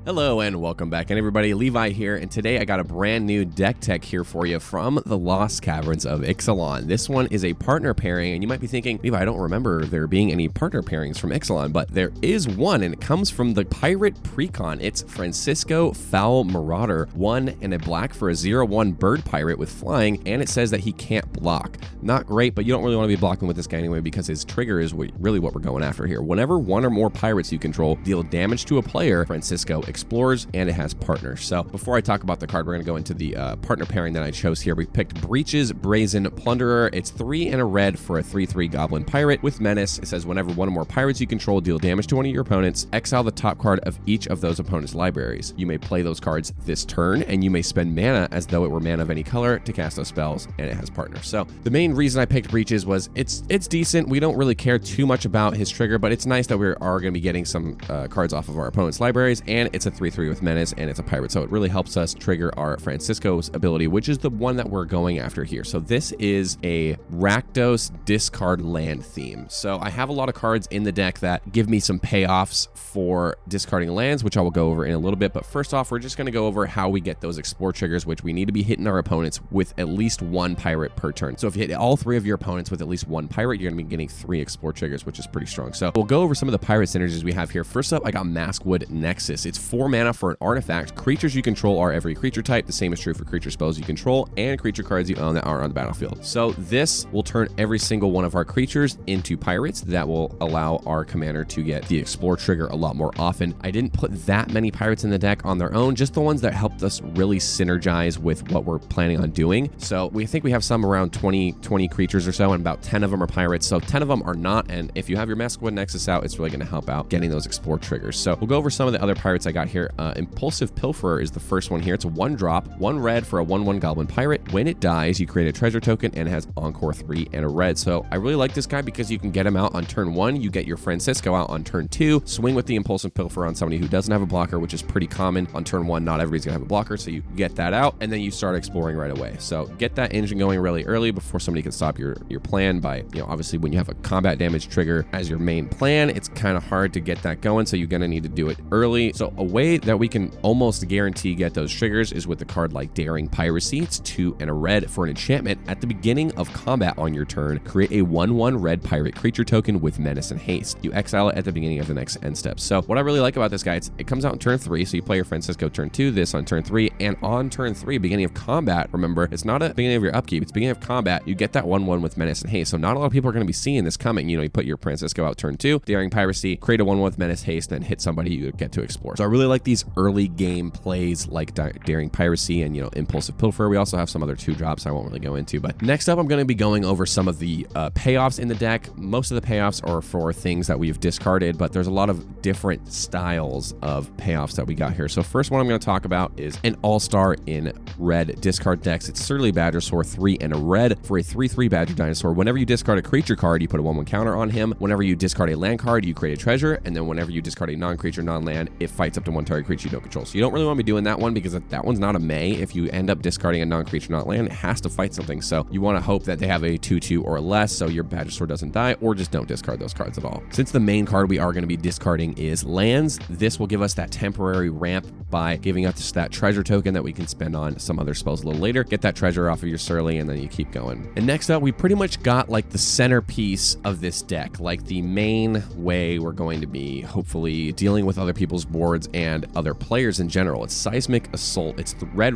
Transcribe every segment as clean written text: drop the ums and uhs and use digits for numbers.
Hello and welcome back, and everybody, Levi here, and today I got a brand new deck tech here for you from the Lost Caverns of Ixalan. This one is a partner pairing, and you might be thinking, Levi, I don't remember there being any partner pairings from Ixalan, but there is one, and it comes from the pirate Precon. It's Francisco Fowl Marauder, 1 and a black for a 0/1 bird pirate with flying, and it says that he can't block. Not great, but you don't really want to be blocking with this guy anyway because his trigger is really what we're going after here. Whenever one or more pirates you control deal damage to a player, Francisco explores, and it has partners. So before I talk about the card, we're going to go into the partner pairing that I chose here. We picked Breach's Brazen Plunderer. It's 3 and a red for a 3/3 goblin pirate with menace. It says whenever one or more pirates you control deal damage to one of your opponents, exile the top card of each of those opponents' libraries. You may play those cards this turn, and you may spend mana as though it were mana of any color to cast those spells, and it has partners. So the main reason I picked Breaches was it's decent. We don't really care too much about his trigger, but it's nice that we are going to be getting some cards off of our opponent's libraries, and it's a 3/3 with menace, and it's a pirate, so it really helps us trigger our Francisco's ability, which is the one that we're going after here. So this is a Rakdos discard land theme. So I have a lot of cards in the deck that give me some payoffs for discarding lands, which I will go over in a little bit. But first off, we're just going to go over how we get those explore triggers, which we need to be hitting our opponents with at least 1 pirate per turn. So if you hit all 3 of your opponents with at least 1 pirate, you're going to be getting 3 explore triggers, which is pretty strong. So we'll go over some of the pirate synergies we have here. First up, I got Maswood Nexus. It's 4 mana for an artifact. Creatures you control are every creature type. The same is true for creature spells you control and creature cards you own that are on the battlefield. So this will turn every single one of our creatures into pirates. That will allow our commander to get the explore trigger a lot more often. I didn't put that many pirates in the deck on their own, just the ones that helped us really synergize with what we're planning on doing. So we think we have some around 20 creatures or so, and about 10 of them are pirates. So 10 of them are not, and if you have your Maswood Nexus out, it's really going to help out getting those explore triggers. So we'll go over some of the other pirates I got here. Impulsive Piller is the first one here. It's a 1-drop, 1 red for a 1/1 goblin pirate. When it dies, you create a treasure token and it has Encore 3 and a red. So I really like this guy because you can get him out on turn 1. You get your Francisco out on turn 2. Swing with the Impulsive Piller on somebody who doesn't have a blocker, which is pretty common. On turn 1, not everybody's going to have a blocker, so you get that out, and then you start exploring right away. So get that engine going really early before somebody can stop your plan by, obviously when you have a combat damage trigger as your main plan, it's kind of hard to get that going, so you're going to need to do it early. So a way that we can almost guarantee get those triggers is with a card like Daring Piracy. It's 2 and a red for an enchantment. At the beginning of combat on your turn, create a 1/1 red pirate creature token with menace and haste. You exile it at the beginning of the next end step. So what I really like about this guy, it comes out on turn 3, so you play your Francisco turn 2, this on turn 3, and on turn 3, beginning of combat, remember, it's not at beginning of your upkeep, it's beginning of combat, you get that 1/1 with menace and haste. So not a lot of people are going to be seeing this coming. You put your Francisco out turn 2, Daring Piracy, create a 1/1 with menace haste, then hit somebody you get to explore. So I really like these early game plays like Daring Piracy and Impulsive Piller. We also have some other 2-drops I won't really go into. But next up, I'm going to be going over some of the payoffs in the deck. Most of the payoffs are for things that we've discarded, but there's a lot of different styles of payoffs that we got here. So first one I'm going to talk about is an all-star in red discard decks. It's Surly Badgersaur, 3 and a red for a 3/3 Badger Dinosaur. Whenever you discard a creature card, you put a 1/1 counter on him. Whenever you discard a land card, you create a treasure, and then whenever you discard a non-creature, non-land, it fights up to 1 target creature you don't control. So you don't really want to be doing that one because that one's not a May. If you end up discarding a non-creature, non-land, it has to fight something. So you want to hope that they have a 2/2 or less so your Badgersaur doesn't die, or just don't discard those cards at all. Since the main card we are going to be discarding is lands, this will give us that temporary ramp by giving us that treasure token that we can spend on some other spells a little later. Get that treasure off of your Surly, and then you keep going. And next up, we pretty much got like the centerpiece of this deck, like the main way we're going to be hopefully dealing with other people's boards and other players in general. It's Seismic Assault. It's the red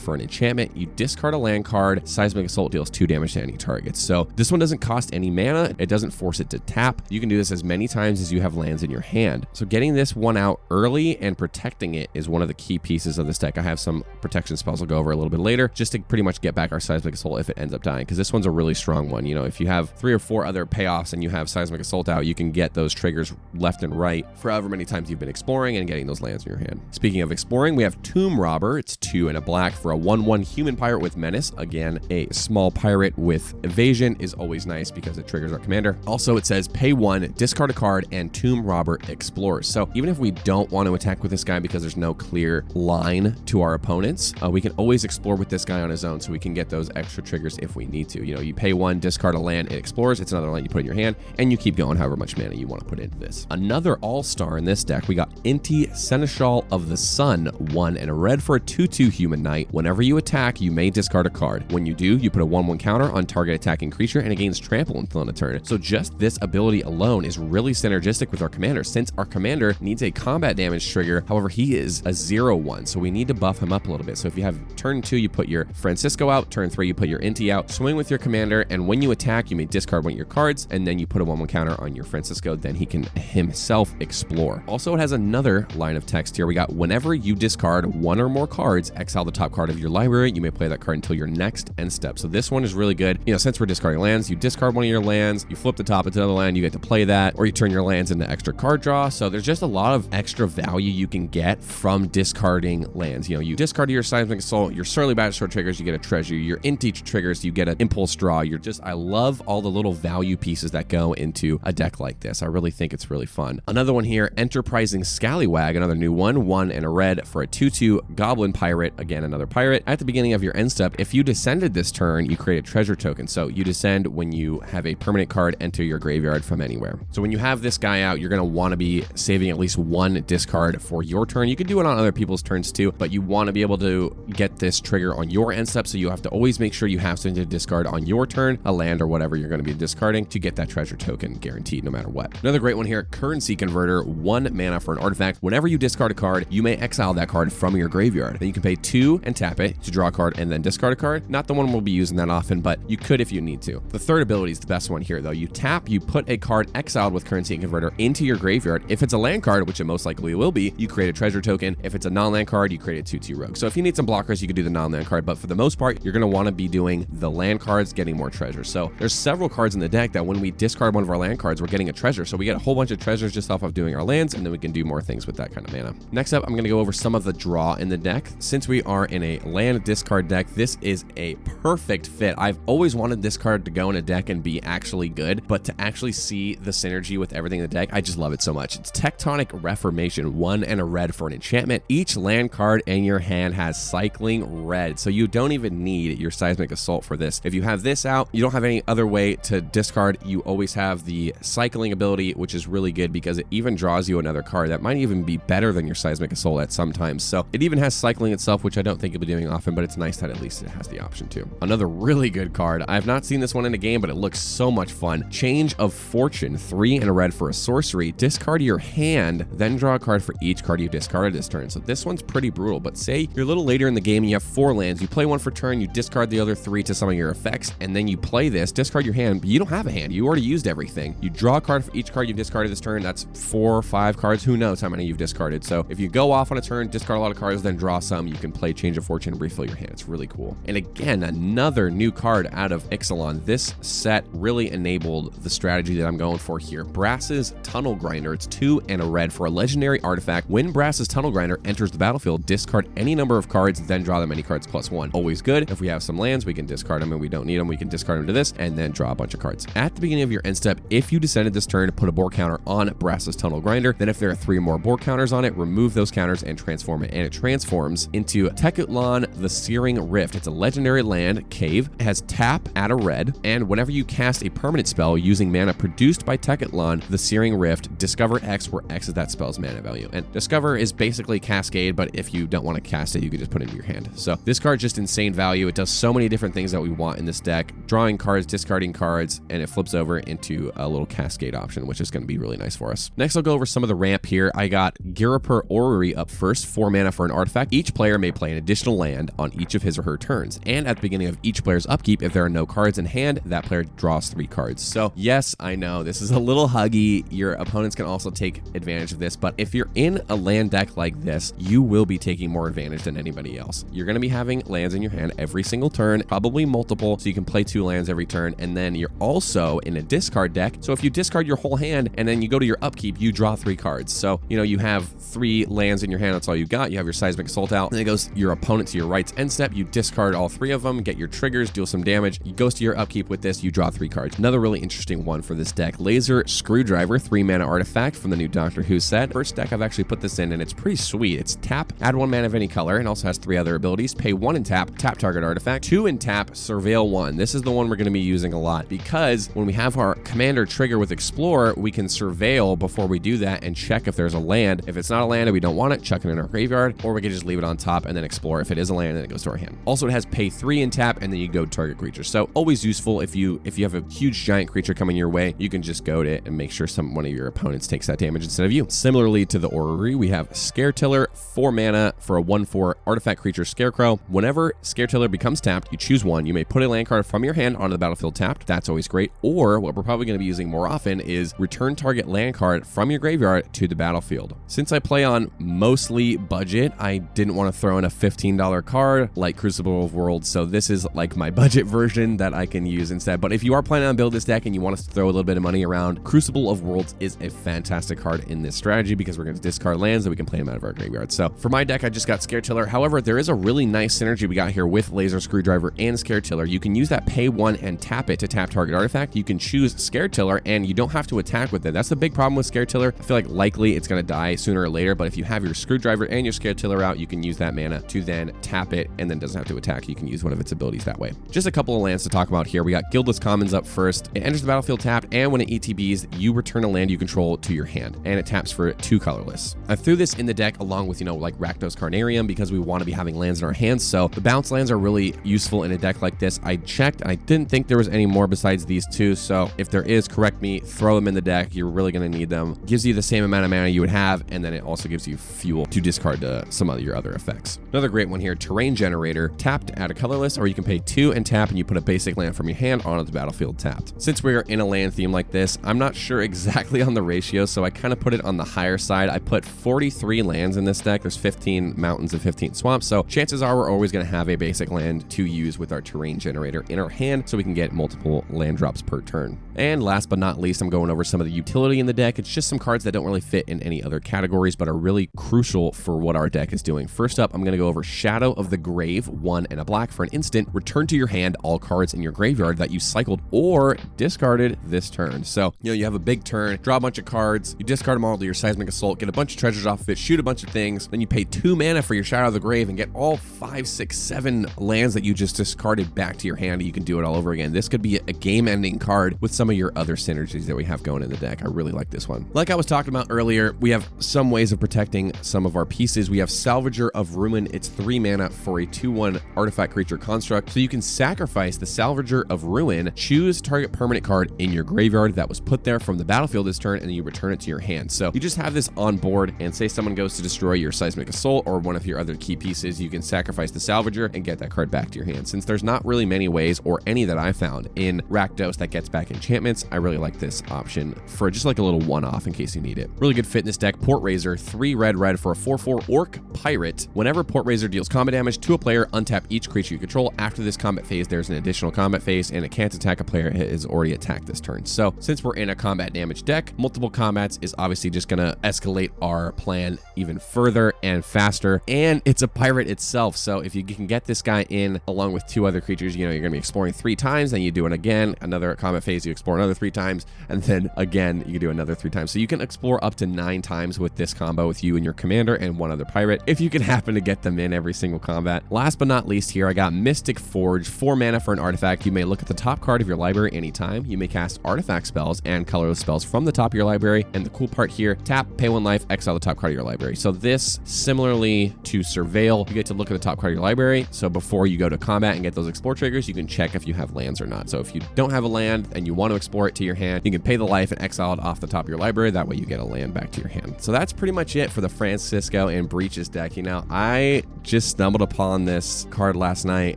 for an enchantment. You discard a land card. Seismic Assault deals 2 damage to any target. So this one doesn't cost any mana. It doesn't force it to tap. You can do this as many times as you have lands in your hand. So getting this one out early and protecting it is one of the key pieces of this deck. I have some protection spells I'll go over a little bit later just to pretty much get back our Seismic Assault if it ends up dying, because this one's a really strong one. If you have 3 or 4 other payoffs and you have Seismic Assault out, you can get those triggers left and right for however many times you've been exploring and getting those lands in your hand. Speaking of exploring, we have Tomb Robber. It's 2 and a black for a 1/1 human pirate with menace. Again, a small pirate with evasion is always nice because it triggers our commander. Also, it says pay 1, discard a card, and Tomb Robber explores. So even if we don't want to attack with this guy because there's no clear line to our opponents, we can always explore with this guy on his own, so we can get those extra triggers if we need to. You pay 1, discard a land, it explores. It's another land you put in your hand, and you keep going however much mana you want to put into this. Another all-star in this deck, we got Inti Seneschal of the Sun, 1 and a red for a 2/2 human knight. Whenever you attack, you may discard a card. When you do, you put a 1/1 counter on target attacking creature and it gains trample until end of turn. So just this ability alone is really synergistic with our commander, since our commander needs a combat damage trigger. However, he is a 0/1, so we need to buff him up a little bit. So if you have turn 2, you put your Francisco out, turn 3, you put your Inti out, swing with your commander, and when you attack, you may discard one of your cards, and then you put a 1/1 counter on your Francisco, then he can himself explore. Also, it has another line of text here. We got whenever you discard one or more cards, exile the top card of your library. You may play that card until your next end step. So this one is really good. You know, since we're discarding lands, you discard one of your lands, you flip the top into another land, you get to play that, or you turn your lands into extra card draw. So there's just a lot of extra value you can get from discarding lands. You know, you discard your Seismic Assault, your Surly Battlesword triggers, you get a treasure, your Inti triggers, you get an Impulse Draw. I love all the little value pieces that go into a deck like this. I really think it's really fun. Another one here, Enterprising Scallywag, another new one, 1 and a red for a 2/2 Goblin Pirate, again another pirate. At the beginning of your end step, if you descended this turn, you create a treasure token. So you descend when you have a permanent card enter your graveyard from anywhere. So when you have this guy out, you're going to want to be saving at least one discard for your turn. You can do it on other people's turns too, but you want to be able to get this trigger on your end step, so you have to always make sure you have something to discard on your turn, a land or whatever you're going to be discarding, to get that treasure token guaranteed no matter what. Another great one here, Currency Converter, 1 mana for an artifact. Whenever you discard a card, you may exile that card from your graveyard. Then you can pay 2 and tap it to draw a card and then discard a card. Not the one we'll be using that often, but you could if you need to. The third ability is the best one here though. You tap, you put a card exiled with Currency Converter into your graveyard. If it's a land card, which it most likely will be, you create a treasure token. If it's a non-land card, you create a 2/2 rogue. So if you need some blockers, you could do the non-land card, but for the most part, you're going to want to be doing the land cards, getting more treasures. So there's several cards in the deck that when we discard one of our land cards, we're getting a treasure. So we get a whole bunch of treasures just off of doing our lands, and then we can do more things with that kind of mana. Next up, I'm going to go over some of the draw in the deck. Since we are in a land discard deck, this is a perfect fit. I've always wanted this card to go in a deck and be actually good, but to actually see the synergy with everything in the deck, I just love it so much. It's Tectonic Reformation, 1 and a red for an enchantment. Each land card in your hand has cycling red, so you don't even need your Seismic Assault for this. If you have this out, you don't have any other way to discard. You always have the cycling ability, which is really good because it even draws you another card that might even be better than your Seismic Assault at some times. So it even has cycling itself, which I don't think you'll be doing often, but it's nice that at least it has the option too. Another really good card. I have not seen this one in a game, but it looks so much fun. Change of Fortune, 3 and a red for a sorcery. Discard your hand, then draw a card for each card you discarded this turn. So this one's pretty brutal, but say you're a little later in the game and you have 4 lands, you play one for turn, you discard the other 3 to some of your effects, and then you play this, discard your hand, but you don't have a hand. You already used everything. You draw a card for each card you've discarded this turn. That's 4 or 5 cards. Who knows how many you've discarded. So if you go off on a turn, discard a lot of cards, then draw some, you can play Change of Fortune and refill your hand. It's really cool. And again, another new card out of Ixalan. This set really enabled the strategy that I'm going for here. Brass's Tunnel Grinder. It's 2 and a red for a legendary artifact. When Brass's Tunnel Grinder enters the battlefield, discard any number of cards, then draw them any cards +1. Always good. If we have some lands, we can discard them, and we don't need them, we can discard them to this, and then draw a bunch of cards. At the beginning of your end step, if you descended this turn, put a board counter on Brass's Tunnel Grinder. Then if there are 3 or more board counters on it, remove those counters and transform it. And it transforms into Techon, the Searing Rift. It's a legendary land, cave. It has tap, add a red, and whenever you cast a permanent spell using mana produced by Techon, the Searing Rift, discover X, where X is that spell's mana value. And discover is basically Cascade, but if you don't want to cast it, you can just put it in your hand. So this card's just insane value. It does so many different things that we want in this deck. Drawing cards, discarding cards, and it flips over into a little Cascade option, which is going to be really nice for us. Next, I'll go over some of the ramp here. I got Girer Ori up first, 4 mana for an artifact. Each player may play an additional land on each of his or her turns. And at the beginning of each player's upkeep, if there are no cards in hand, that player draws 3 cards. So yes, I know this is a little huggy. Your opponents can also take advantage of this, but if you're in a land deck like this, you will be taking more advantage than anybody else. You're going to be having lands in your hand every single turn, probably multiple, so you can play 2 lands every turn. And then you're also in a discard deck. So if you discard your whole hand and then you go to your upkeep, you draw 3 cards. So, you know, you have 3 lands in your hand. That's all you got. You have your Seismic Assault out. And it goes your opponent to your right's end step. You discard all 3 of them, get your triggers, deal some damage. It goes to your upkeep with this. You draw 3 cards. Another really interesting one for this deck, Laser Screwdriver, 3 mana artifact from the new Doctor Who set. First deck I've actually put this in, and it's pretty sweet. It's tap, add 1 mana of any color, and also has 3 other abilities. Pay 1 and tap target artifact. 2 and tap, surveil 1. This is the one we're going to be using a lot because when we have our commander trigger with Explore, we can surveil before we do that and check if there's a land. If it's not a land and we don't want it, chuck it in our graveyard, or we can just leave it on top and then explore. If it is a land, then it goes to our hand. Also, it has pay 3 and tap, and then you go target creature. So always useful if you have a huge giant creature coming your way, you can just goad it and make sure one of your opponents takes that damage instead of you. Similarly to the Ori, we have Scare Tiller, 4 mana for a 1/4 artifact creature Scarecrow. Whenever Scare Tiller becomes tapped, you choose one. You may put a land card from your hand onto the battlefield tapped. That's always great. Or what we're probably going to be using more often is return target land card from your graveyard to the battlefield. Since I play on mostly budget, I didn't want to throw in a $15 card like Crucible of Worlds, so this is like my budget version that I can use instead. But if you are planning on building this deck and you want us to throw a little bit of money around, Crucible of Worlds is a fantastic card in this strategy because we're going to discard lands and we can play them out of our graveyard. So for my deck, I just got Scare Tiller. However, there is a really nice synergy we got here with Laser Screwdriver and Scare Tiller. You can use that pay 1 and tap it to tap target artifact. You can choose Scare Tiller and you don't have to attack with it. That's the big problem with Scare Tiller. I feel like likely it's going to die sooner or later, but if you have your Screwdriver and your Scare Tiller out, you can use that mana to then tap it and then doesn't have to attack. You can use one of its abilities that way. Just a couple of lands to talk about here. We got Guildless Commons up first. It enters the battlefield tapped, and when it ETBs, you return a land you control to your hand, and it taps for 2 colorless. I threw this in the deck along with, like Rakdos Carnarium because we want to be having lands in our hands, so the bounce lands are really useful in a deck like this. I checked, and I didn't think there was any more besides these 2, so if there is, correct me, throw them in the deck. You're really going to need them. Gives you the same amount of mana you would have, and then it also gives you fuel to discard some of your other effects. Another great one here, Terrain Generator. Tapped, add a colorless, or you can pay 2 and tap, and you put a basic land from your hand onto the battlefield tapped. Since we're in a land theme like this, I'm not sure exactly on the ratio, so I kind of put it on the higher side. I put 43 lands in this deck. There's 15 mountains and 15 swamps, so chances are we're always going to have a basic land to use with our Terrain Generator in our hand so we can get multiple land drops per turn. And last but not least, I'm going over some of the utility in the deck. It's just some cards that don't really fit in any other categories, but are really crucial for what our deck is doing. First up, I'm going to go over Shadow of the Grave, 1 and a black for an instant. Return to your hand all cards in your graveyard that you cycled or discarded this turn. So, you have a big turn, draw a bunch of cards, you discard them all to your Seismic Assault, get a bunch of treasures off of it, shoot a bunch of things, then you pay 2 mana for your Shadow of the Grave and get all 5, 6, 7 lands that you just discarded back to your hand, and you can do it all over again. This could be a game-ending card with some of your other synergies that we have going in the deck. I really like this one. Like I was talking about earlier, we have some ways of protecting some of our pieces. We have Salvager of Ruin. It's 3 mana for a 2/1 artifact creature construct. So you can sacrifice the Salvager of Ruin, choose target permanent card in your graveyard that was put there from the battlefield this turn, and then you return it to your hand. So you just have this on board, and say someone goes to destroy your Seismic Assault or one of your other key pieces, you can sacrifice the Salvager and get that card back to your hand. Since there's not really many ways, or any that I found, in Rakdos that gets back enchantments, I really like this option for just like a little one-off in case you need it. Really good fit in this deck. Port Razer, 3 red for a 4/4 Orc Pirate. Whenever Port Razer deals combat damage to a player, untap each creature you control. After this combat phase, there's an additional combat phase, and it can't attack a player it has already attacked this turn. So since we're in a combat damage deck, multiple combats is obviously just gonna escalate our plan even further and faster, and it's a pirate itself, so if you can get this guy in along with 2 other creatures, you're gonna be exploring 3 times, then you do it again, another combat phase, you explore another 3 times, and then again you do another 3 times. So you can explore up to 9 times with this combo with you and your commander and 1 other pirate, if you can happen to get them in every single combat. Last but not least here, I got Mystic Forge, 4 mana for an artifact. You may look at the top card of your library anytime. You may cast artifact spells and colorless spells from the top of your library, and the cool part here, tap, pay 1 life, exile the top card of your library. So this, similarly to Surveil, you get to look at the top card of your library, so before you go to combat and get those explore triggers, you can check if you have lands or not. So if you don't have a land and you want to explore it to your hand, you can pay the life and exile it off the top of your library. That way you get a land back to your hand. So that's pretty much it for the Francisco and Breaches deck. I just stumbled upon this card last night,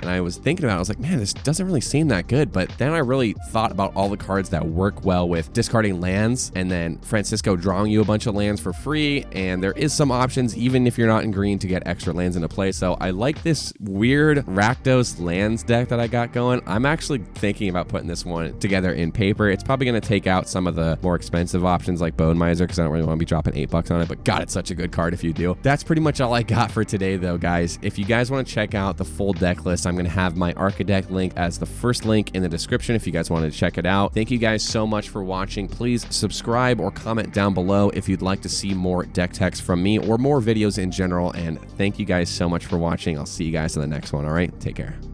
and I was thinking about it. I was like, man, this doesn't really seem that good. But then I really thought about all the cards that work well with discarding lands, and then Francisco drawing you a bunch of lands for free, and there is some options, even if you're not in green, to get extra lands into play. So I like this weird Rakdos lands deck that I got going. I'm actually thinking about putting this one together in paper. It's probably going to take out some of the more expensive options like Bone Miser, because I don't really want to be dropping $8 on it, but God, it's such a good card if you do. That's pretty much all I got for today though, guys. If you guys want to check out the full deck list, I'm going to have my Archidect link as the first link in the description if you guys wanted to check it out. Thank you guys so much for watching. Please subscribe or comment down below if you'd like to see more deck techs from me or more videos in general, and thank you guys so much for watching. I'll see you guys in the next one. All right, take care.